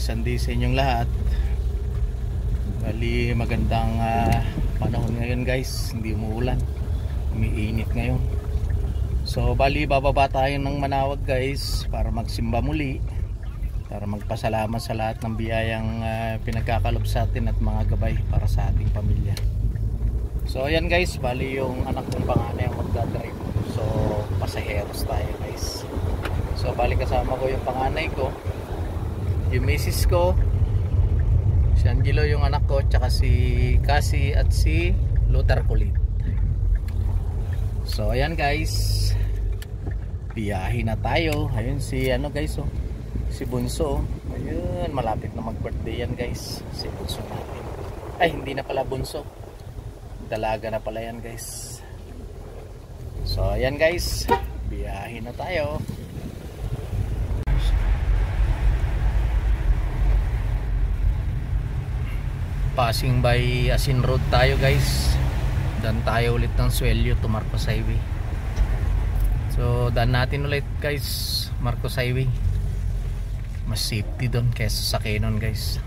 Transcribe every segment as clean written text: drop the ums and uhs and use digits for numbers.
Sunday sa inyong lahat. Bali magandang panahon ngayon guys, hindi umuulan, umiinit ngayon. So bali bababa tayo ng Manawag guys para magsimba muli, para magpasalamat sa lahat ng biyayang pinagkakalob sa atin at mga gabay para sa ating pamilya. So ayan guys, bali yung anak kong panganay ang magdadrive. So pasaheros tayo guys. So bali kasama ko yung panganay ko, yung misis ko, si Angelo yung anak ko, tsaka si Cassie at si Luther Kulit. So ayan guys, biyahe na tayo. Ayun si ano guys, oh, si Bunso. Ayun, malapit na mag birthday yan guys, si Bunso natin. Ay hindi na pala Bunso, dalaga na pala yan guys. So ayan guys, biyahe na tayo. Passing by Asin Road tayo guys. Dan tayo ulit ng Suelio to Marcos Highway. So dan natin ulit guys Marcos Highway. Mas safety doon kaysa sa Quezon guys.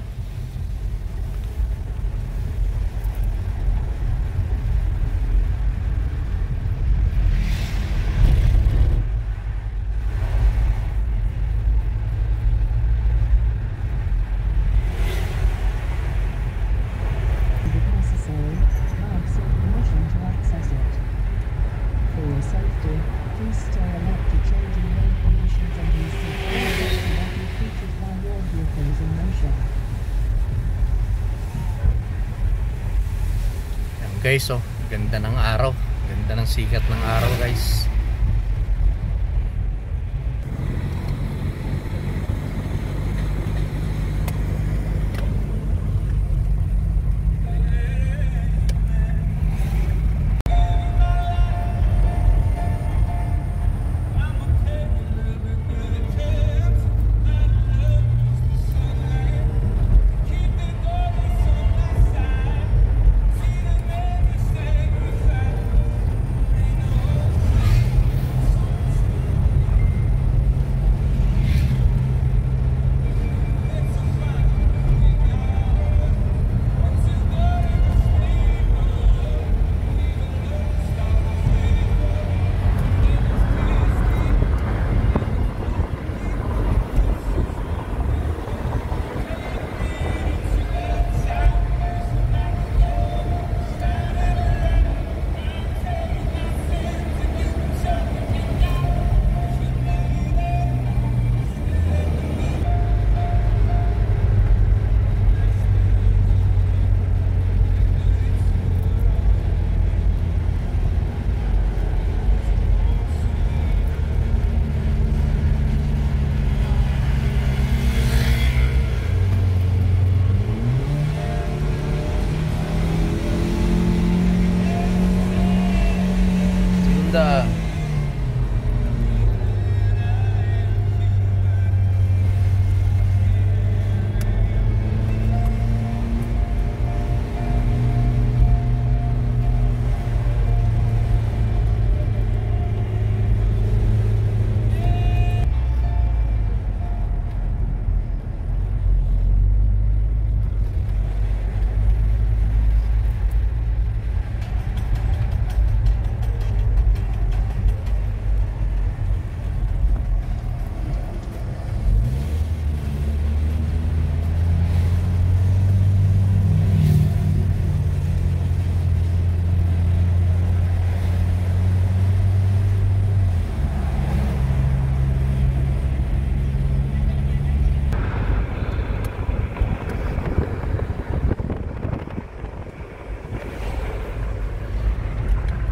Guys, oh, ganda ng araw, ganda ng sikat ng araw guys.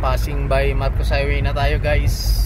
Passing by Marcos Highway na tayo guys.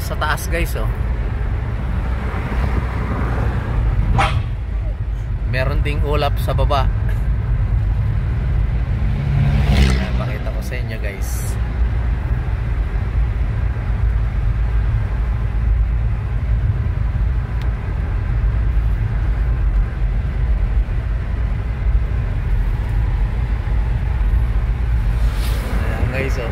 sa taas guys, oh. Meron ding ulap sa baba. Pakita ko sa inyo guys. Ayan guys, oh.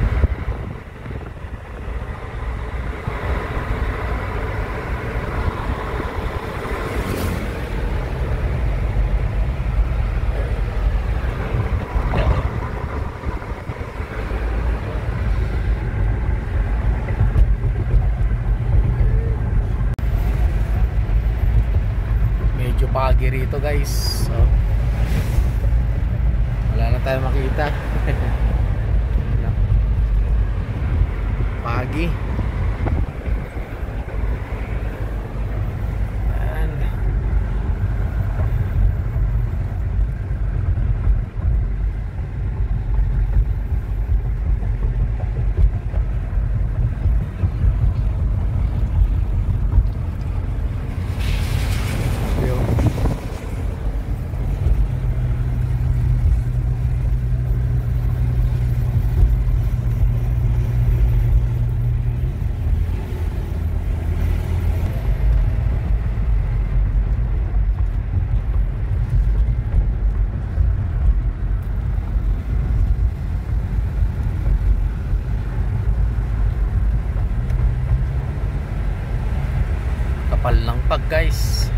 Medyo pagi rito guys, so, wala na tayo makita. Pagi. Ayan. Kapal ng pag guys.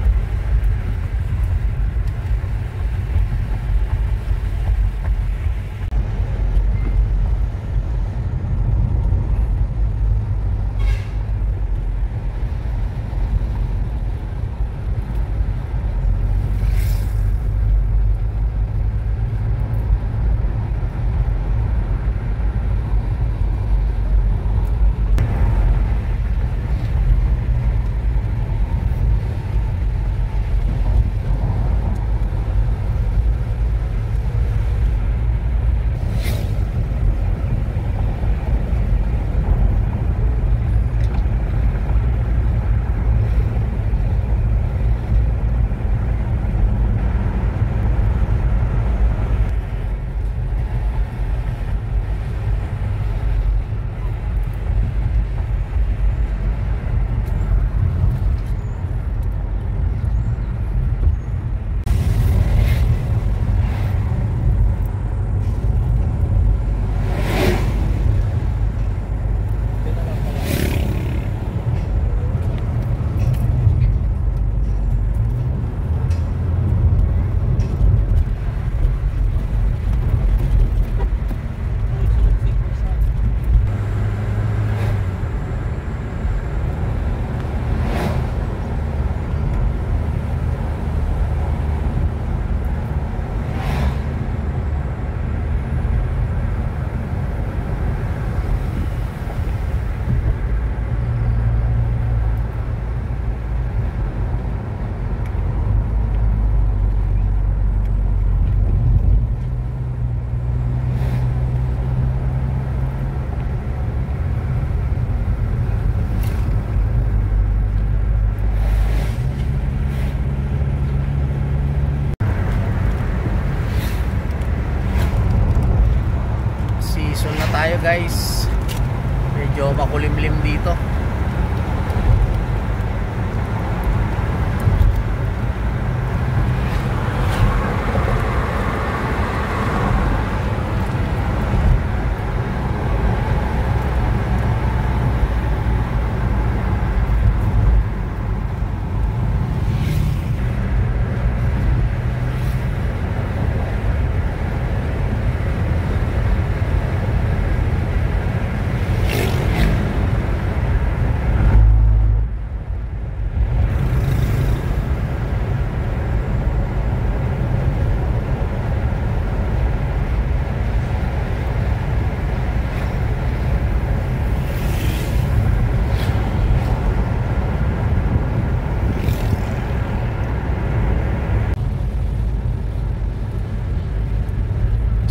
Tayo guys, medyo makulimlim dito.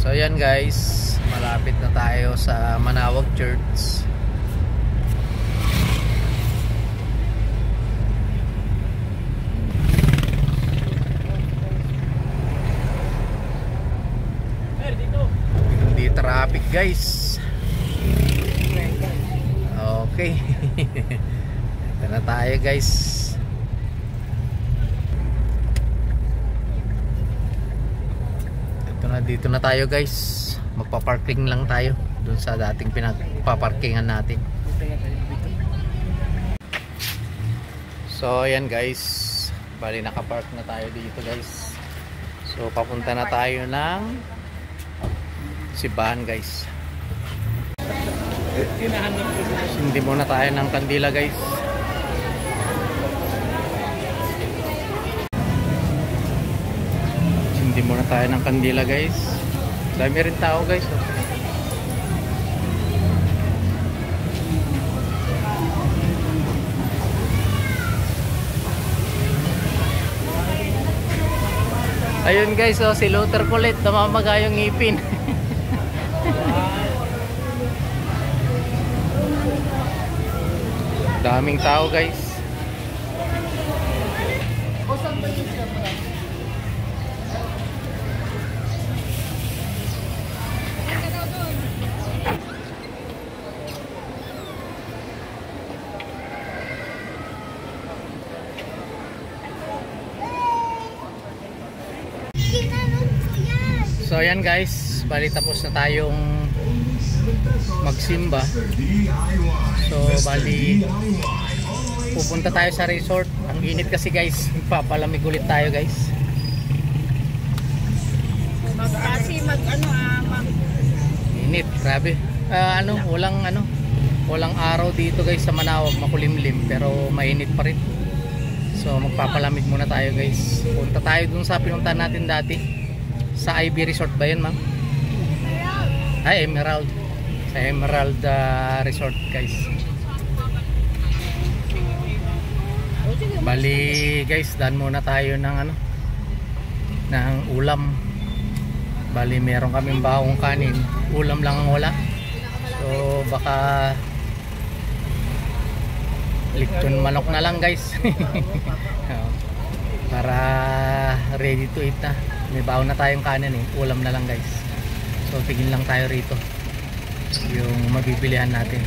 So ayan guys, malapit na tayo sa Manawag Church. traffic guys. Okay. Ito na tayo guys. Dito na tayo guys. Magpa-parking lang tayo dun sa dating pinagpa-parkingan natin. So ayan guys, bali nakapark na tayo dito guys. So papunta na tayo ng Sibahan guys. Hindi muna tayo ng kandila guys. Hindi muna tayo ng kandila guys. Dami rin tao guys. Ayun guys, oh, si Luther kulit, namamaga yung ngipin. Daming tao guys. So ayan guys, bali tapos na tayong magsimba. So bali pupunta tayo sa resort. Ang init kasi guys, papalamig ulit tayo guys. Init, grabe. Walang araw dito guys sa Manawag, makulimlim pero mainit pa rin. So magpapalamig muna tayo guys. Punta tayo dun sa pinuntahan natin dati. Sa Ivy Resort ba yun ma'am? Ay, Emerald. Sa Emerald Resort guys. Bali guys, daan muna tayo ng ng ulam. Bali meron kaming baong kanin, ulam lang ang wala. So baka lechon manok na lang guys. Para ready to eat na. May baon na tayong kanin eh, ulam na lang guys. So tigil lang tayo rito yung mabibilihan natin.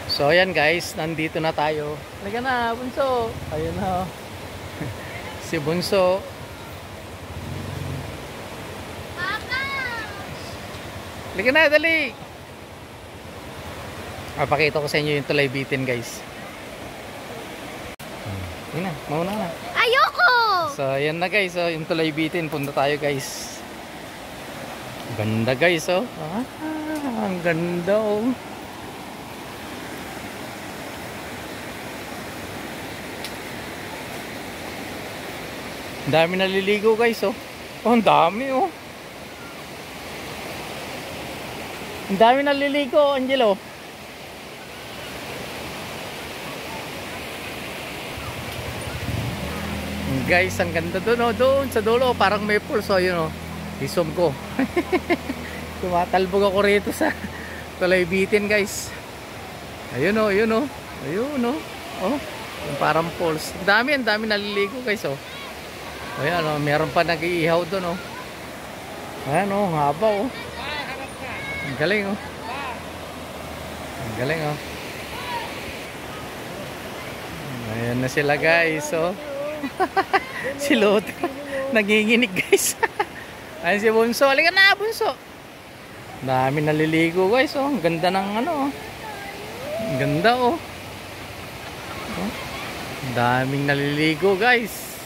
So ayan guys, nandito na tayo. Halika na Bunso. Ayun na si Bunso. Papa! Halika na, dali. Papakita ko sa inyo yung tulay bitin guys. Yun na, mauna na. Ayoko! So ayan na guys, so, yung tulay bitin, punta tayo guys. Ganda guys, oh. Ang ganda oh. Ang dami naliligo guys, oh. Oh, ang dami oh. Ang dami naliligo, Angelo. Guys, ang ganda doon, oh. Doon sa dulo, parang may pulse, oh, yun oh. Isom ko. Tumatalbog ako rito sa tulay bitin guys. Ayun oh, ayun oh. Ayun oh. Oh, yung parang pulse. Ang dami naliligo guys oh. Ayan oh, meron pa nag-iihaw doon oh. Ayan oh, haba oh. Ang galing oh. Ang galing oh. Ayan na sila guys oh. Si Luther nanginginig guys. Ayun si Bunso, halika na Bunso. Dami naliligo guys oh. Ang ganda ng oh. Ang ganda oh. Oh. Daming naliligo guys.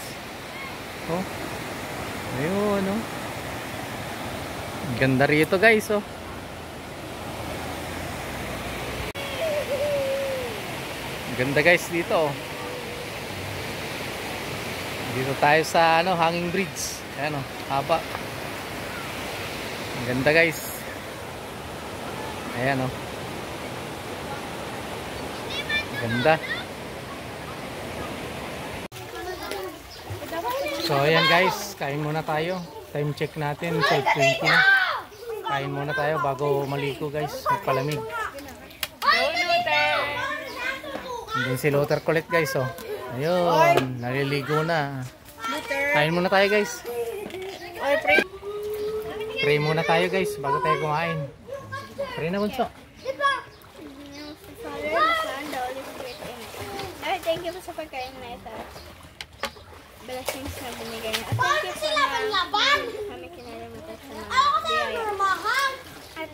Oh. Ayun oh. Ang ganda rito guys oh. Ang ganda guys dito oh. Dito tayo sa hanging bridge. Ayan oh, haba. Ang ganda guys. Ayan oh. Ang ganda. So ayan guys, kain muna tayo. Time check natin, 5:20 na. Kain muna tayo bago maligo guys, magpalamig. Hindi si Luther kulit guys oh. Ayun, naliligo na. Kain muna tayo guys. Pray muna tayo guys bago tayo kumain. Pray na bunso. Thank you po sa pagkain na ito. Blessings na binigay niya. At thank you po na kami kinalimutan sa mga biyaya. At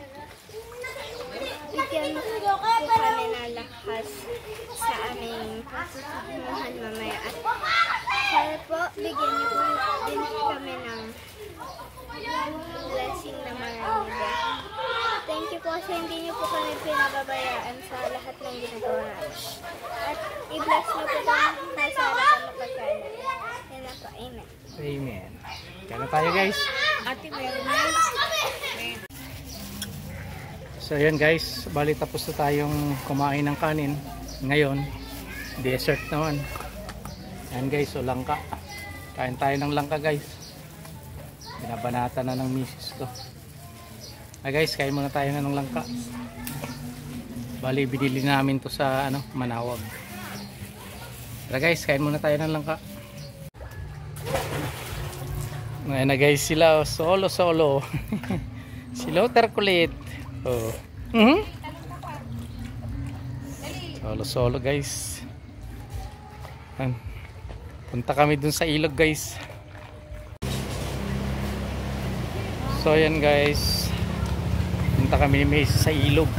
bigyan mo po kami na lakas sa aming pasusuhan mamaya. At sana po, bigyan niyo po din kami ng blessing na marami. Thank you po kasi hindi niyo po kami pinababayaan sa lahat ng ginagawa namin. At i-bless niyo po kami sa harapan ng pagkain. Yan na po. Amen. Amen. Kaya tayo guys. Ate, meron na. So yan guys, bali tapos na tayong kumain ng kanin. Ngayon, dessert naman. Yan guys, so langka. Kain tayo ng langka guys. Binabanata na ng misis ko. Guys, kain muna tayo ng langka. Bali, binili namin to sa Manawag. Tara guys, kain muna tayo ng langka. Ngayon na guys sila, solo. Si Lothar kulit. Oh. Solo guys. Punta kami dun sa ilog guys. So yan guys. Punta kami ni Macy sa ilog.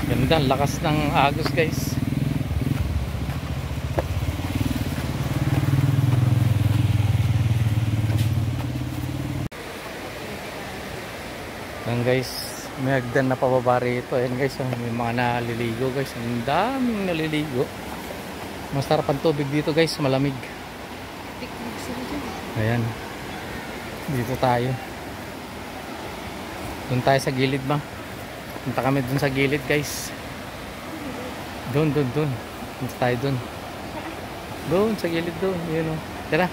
Ganda, lakas ng agos guys. Yan guys, may hagdan na pababa rito. Ayan guys, may mga naliligo guys. Ang daming naliligo. Masarap ang tubig dito guys, malamig. Ayan. Dito tayo. Doon tayo sa gilid ba? Punta kami doon sa gilid guys. Doon. Punta tayo doon. Doon sa gilid doon. Yun o. Tara.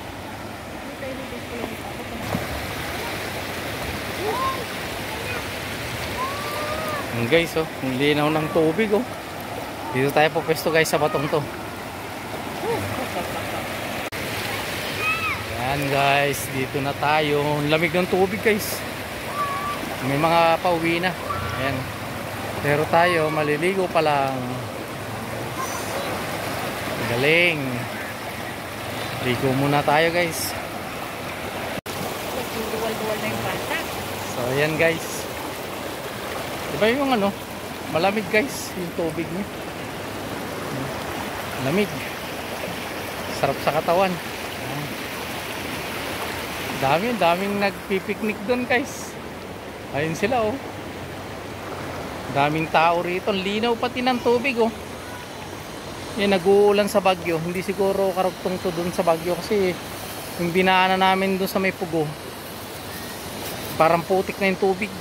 Ang guys oh, ang linaw ng tubig oh. Dito tayo pupesto guys sa batong to. Yan guys, dito na tayo. Ang lamig ng tubig guys. May mga pauwi na. Ayan. Pero tayo maliligo pa lang. Galing. Ligo muna tayo guys. Duwal-duwal na yung bata. So ayan guys. Diba yung malamig guys, yung tubig niya. Lamig. Sarap sa katawan. Daming nagpipiknik doon guys. Ayun sila oh. Daming tao rito. Linaw pati ng tubig oh. Yan, nag-uulan sa Bagyo. Hindi siguro karugtong to doon sa Bagyo kasi yung dinaanan namin doon sa may pugo. Parang putik na yung tubig.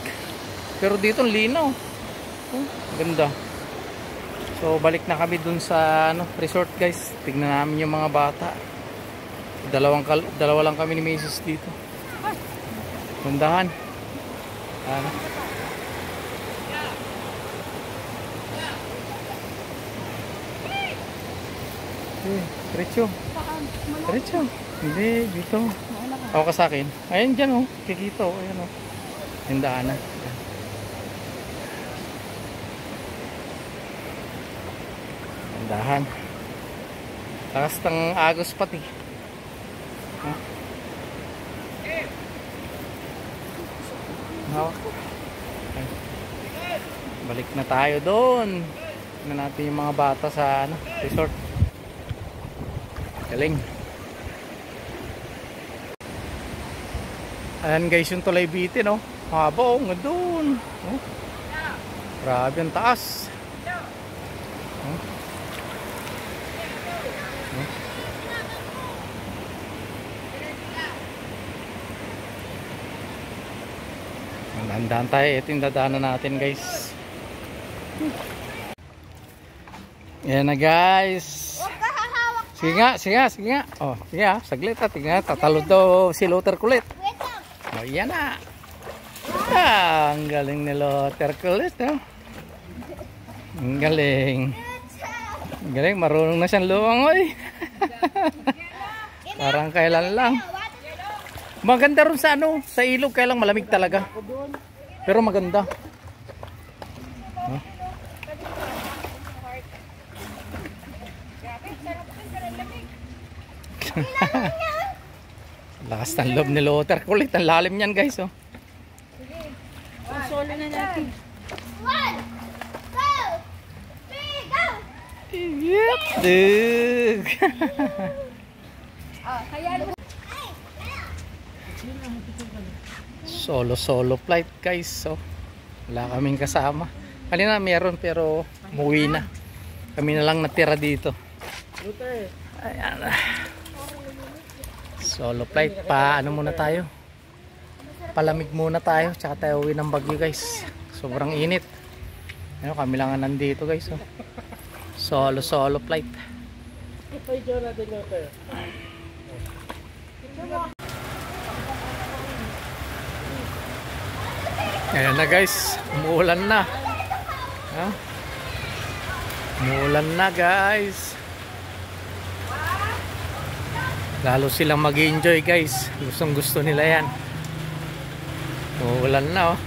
Pero dito linaw. Ganda. So balik na kami dun sa resort guys. Tignan namin yung mga bata. Dalawa lang kami ni Macy's dito. Gandahan. Diretso. Hindi, dito. Ako ka sa akin. Ayan dyan oh. Kikita oh. Ayan oh. Gandahan na. Dahan. Lakas ng agos pati. Balik na tayo doon. Tingnan natin yung mga bata sa resort. Galing. Ayan guys yung Tulay Bitin oh. Haba oh, nga doon. Oh. Grabe ang taas. Handaan tayo. Ito yung dadaanan natin guys. Yan na guys. Sige nga. Oh, sige ha. Saglit ha. Tingnan. Tatalod daw si Lothar kulit. Oh, yan na. Ang galing ni Lothar kulit. Oh. Ang galing. Ang galing. Marunong na siyang lumangoy. Parang kailan lang. Maganda rin sa ano, sa ilog, kaya lang malamig talaga. Pero maganda. Huh? Lakas ng loob ni Luther. Kulit, ang lalim niyan guys. Oh. Solo na natin. 1, 2, 3, go! Yep, dude. Solo flight guys. So, wala kaming kasama. Kanina meron pero umuwi na. Kami na lang natira dito. Ayan. Solo flight pa. Ano muna tayo? Palamig muna tayo. Tsaka tayo uwi ng Baguio guys. Sobrang init. Ano, kami lang nandito guys. Oh. Solo flight. Ayan na guys, umuulan na. Ha? Umuulan na guys. Lalo silang mag-enjoy guys. Gustong gusto nila yan. Umuulan na oh.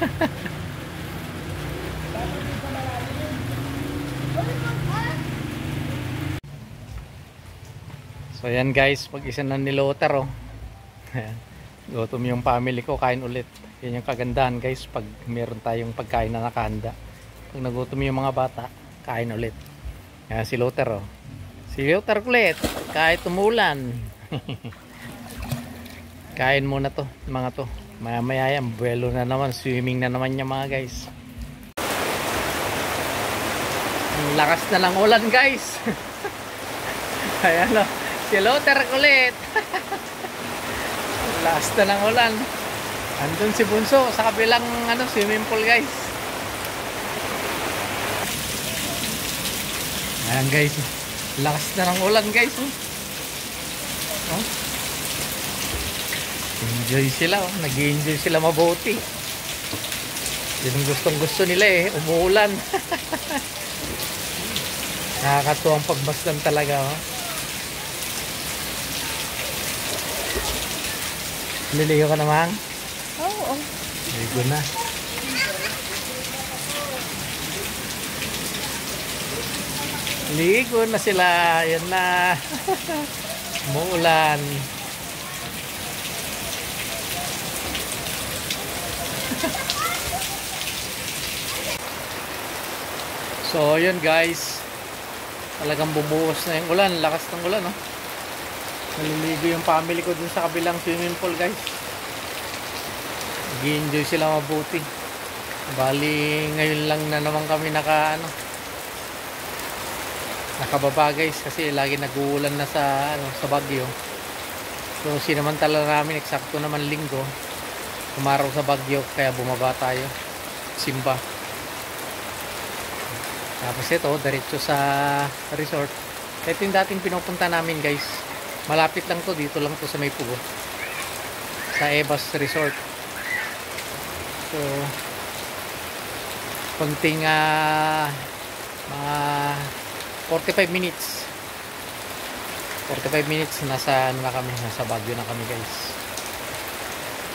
So yan guys, pag-isa na ni Luther oh. Gutom yung family ko, kain ulit. Yan yung kagandahan guys pag meron tayong pagkain na nakahanda. Pag nagutom yung mga bata, kain ulit. Yan si Luther oh. Si Luther ulit, kahit umulan. Kain muna to, mga to. Maya maya yan, buwelo na naman, swimming na naman yung mga guys. Ang lakas na lang ulan guys. Ayan o, si Luther ulit. Lakas na lang ulan. Andun si Bunso sa kabilang ano, swimming pool guys. Ayan guys, lakas na ng ulan guys. Oh. Enjoy sila oh. Nag-enjoy sila mabuti. Yun ang gustong gusto nila eh, umuulan. Nakakatuwang pagbasdan talaga oh. Liligo ka naman? Oo. Ligo na. Ligo na sila. Yan na. Umuulan. So yun guys. Talagang bumuhos na yung ulan. Lakas ng ulan oh. Naliligo yung family ko dun sa kabilang swimming pool guys. Nag-enjoy sila mabuti. Bali ngayon lang na naman kami nakababa guys kasi lagi nag-uulan na sa sa Baguio. So sinamantala namin eksakto naman linggo umaraw sa Baguio kaya bumaba tayo simba. Tapos ito diretso sa resort. Ito yung dating pinupunta namin guys. Malapit lang to, dito lang to sa may Pugo. Sa Evas Resort. So konting mga 45 minutes 45 minutes nasa ano na kami, nasa Baguio na kami guys.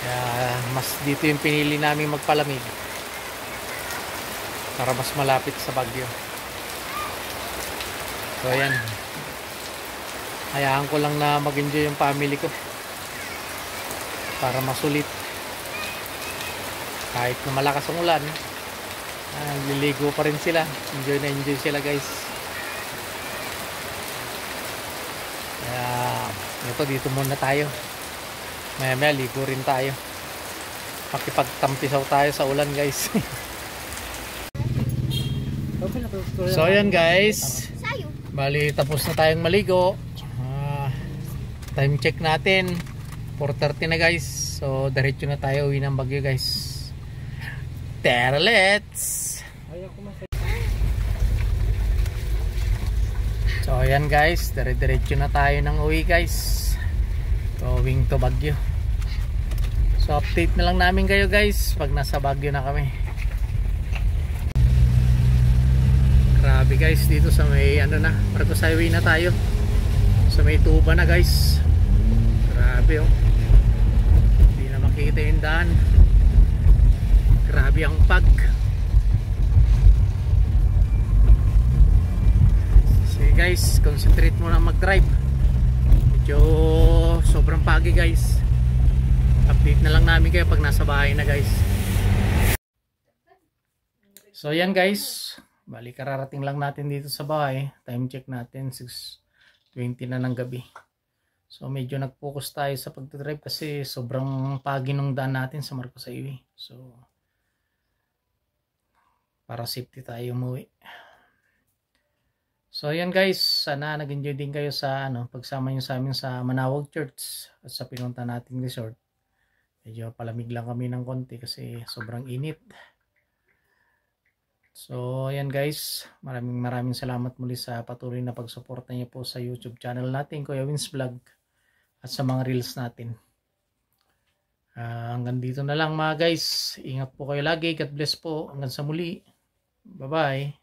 Kaya mas dito yung pinili namin magpalamig para mas malapit sa Baguio. So ayan, hayaan ko lang na mag-enjoy yung family ko para masulit kahit na malakas ang ulan. Liligo pa rin sila, enjoy na enjoy sila guys. Kaya ito, dito muna tayo, maya maya ligo rin tayo, makipagtampisaw tayo sa ulan guys. So ayan guys, bali tapos na tayong maligo. Time check natin 4:30 na guys. So diretso na tayo uwi ng Baguio guys. Tara, let's. So ayan guys, dire-diretso na tayo ng uwi guys, going to Baguio. So update na lang namin kayo guys pag nasa Baguio na kami. Grabe guys, dito sa may ano na, Marcos Highway na tayo, sa may Tuba na guys. Grabe oh. Hindi na makita yung daan. Grabe ang pag. Sige guys, concentrate muna mag-drive. Medyo sobrang pagi guys. Update na lang namin kayo pag nasa bahay na guys. So yan guys, bali kararating lang natin dito sa bahay. Time check natin 6:20 na ng gabi. So medyo nag-focus tayo sa pagdadrive kasi sobrang pagi nung daan natin sa Marcos Highway. So para safety tayo umuwi. So ayan guys, sana nag-enjoy din kayo sa pagsama nyo sa amin sa Manawag Church at sa pinunta nating resort. Medyo palamig lang kami ng konti kasi sobrang init. So ayan guys, maraming salamat muli sa patuloy na pagsuporta niyo po sa YouTube channel natin, Kuya Wins Vlog, at sa mga reels natin. Hanggang dito na lang mga guys. Ingat po kayo lagi. God bless po. Hanggang sa muli. Bye bye.